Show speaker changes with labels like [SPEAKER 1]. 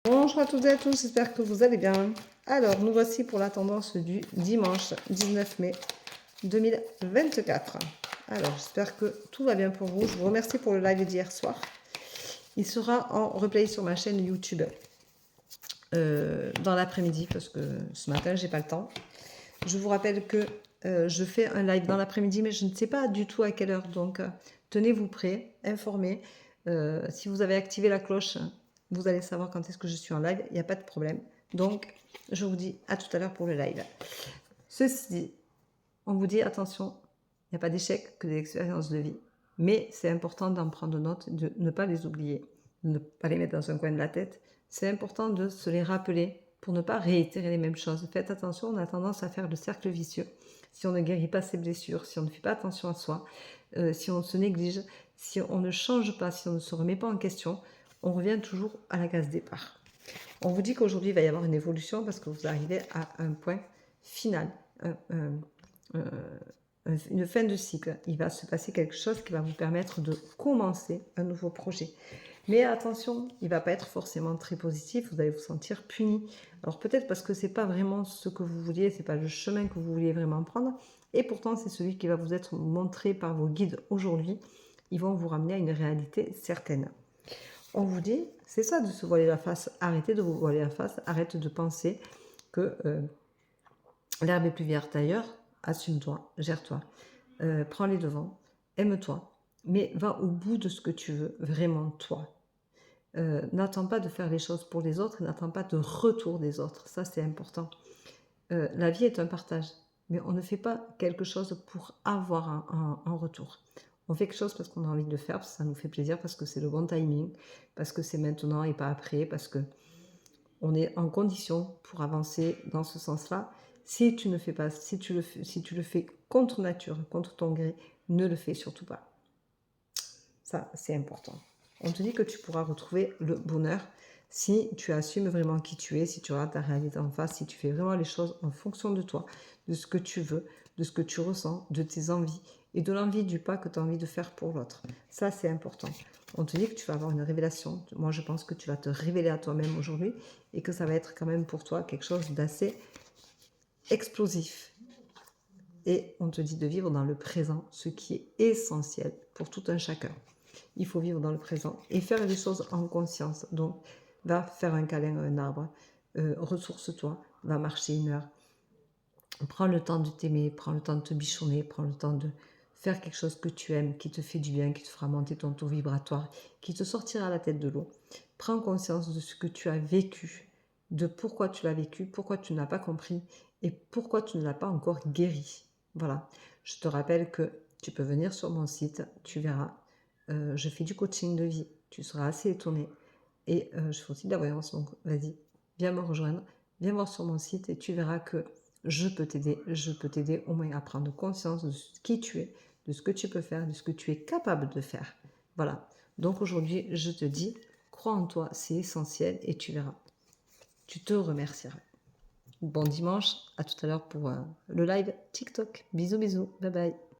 [SPEAKER 1] Bonjour à toutes et à tous, j'espère que vous allez bien. Alors, nous voici pour la tendance du dimanche 19 mai 2024. Alors, j'espère que tout va bien pour vous. Je vous remercie pour le live d'hier soir. Il sera en replay sur ma chaîne YouTube dans l'après-midi parce que ce matin, j'ai pas le temps. Je vous rappelle que je fais un live dans l'après-midi, mais je ne sais pas du tout à quelle heure. Donc, tenez-vous prêts, informez. Si vous avez activé la cloche, vous allez savoir quand est-ce que je suis en live. Il n'y a pas de problème. Donc, je vous dis à tout à l'heure pour le live. Ceci dit, on vous dit attention, il n'y a pas d'échec que des expériences de vie. Mais c'est important d'en prendre note, de ne pas les oublier, de ne pas les mettre dans un coin de la tête. C'est important de se les rappeler pour ne pas réitérer les mêmes choses. Faites attention, on a tendance à faire le cercle vicieux. Si on ne guérit pas ses blessures, si on ne fait pas attention à soi, si on se néglige, si on ne change pas, si on ne se remet pas en question, on revient toujours à la case départ. On vous dit qu'aujourd'hui, il va y avoir une évolution parce que vous arrivez à un point final, une fin de cycle. Il va se passer quelque chose qui va vous permettre de commencer un nouveau projet. Mais attention, il ne va pas être forcément très positif, vous allez vous sentir puni. Alors peut-être parce que ce n'est pas vraiment ce que vous vouliez, ce n'est pas le chemin que vous vouliez vraiment prendre, et pourtant c'est celui qui va vous être montré par vos guides aujourd'hui. Ils vont vous ramener à une réalité certaine. On vous dit, c'est ça de se voiler la face, arrêtez de vous voiler la face, arrête de penser que l'herbe est plus verte ailleurs, assume-toi, gère-toi, prends les devants, aime-toi, mais va au bout de ce que tu veux, vraiment toi. N'attends pas de faire les choses pour les autres, n'attends pas de retour des autres, ça c'est important. La vie est un partage, mais on ne fait pas quelque chose pour avoir un retour. On fait quelque chose parce qu'on a envie de le faire, parce que ça nous fait plaisir, parce que c'est le bon timing, parce que c'est maintenant et pas après, parce que on est en condition pour avancer dans ce sens-là. Si tu ne fais pas, si tu le fais contre nature, contre ton gré, ne le fais surtout pas. Ça, c'est important. On te dit que tu pourras retrouver le bonheur si tu assumes vraiment qui tu es, si tu regardes ta réalité en face, si tu fais vraiment les choses en fonction de toi, de ce que tu veux, de ce que tu ressens, de tes envies et de l'envie du pas que tu as envie de faire pour l'autre. Ça, c'est important. On te dit que tu vas avoir une révélation. Moi, je pense que tu vas te révéler à toi-même aujourd'hui et que ça va être quand même pour toi quelque chose d'assez explosif. Et on te dit de vivre dans le présent, ce qui est essentiel pour tout un chacun. Il faut vivre dans le présent et faire les choses en conscience. Donc, va faire un câlin à un arbre, ressource-toi, va marcher 1 heure. Prends le temps de t'aimer, prends le temps de te bichonner, prends le temps de faire quelque chose que tu aimes, qui te fait du bien, qui te fera monter ton taux vibratoire, qui te sortira la tête de l'eau. Prends conscience de ce que tu as vécu, de pourquoi tu l'as vécu, pourquoi tu n'as pas compris et pourquoi tu ne l'as pas encore guéri. Voilà. Je te rappelle que tu peux venir sur mon site, tu verras. Je fais du coaching de vie, tu seras assez étonné. Et je fais aussi de la voyance, donc vas-y, viens me rejoindre, viens voir sur mon site et tu verras que je peux t'aider au moins à prendre conscience de qui tu es, de ce que tu peux faire, de ce que tu es capable de faire. Voilà. Donc aujourd'hui, je te dis, crois en toi, c'est essentiel et tu verras. Tu te remercieras. Bon dimanche, à tout à l'heure pour le live TikTok. Bisous, bisous, bye bye.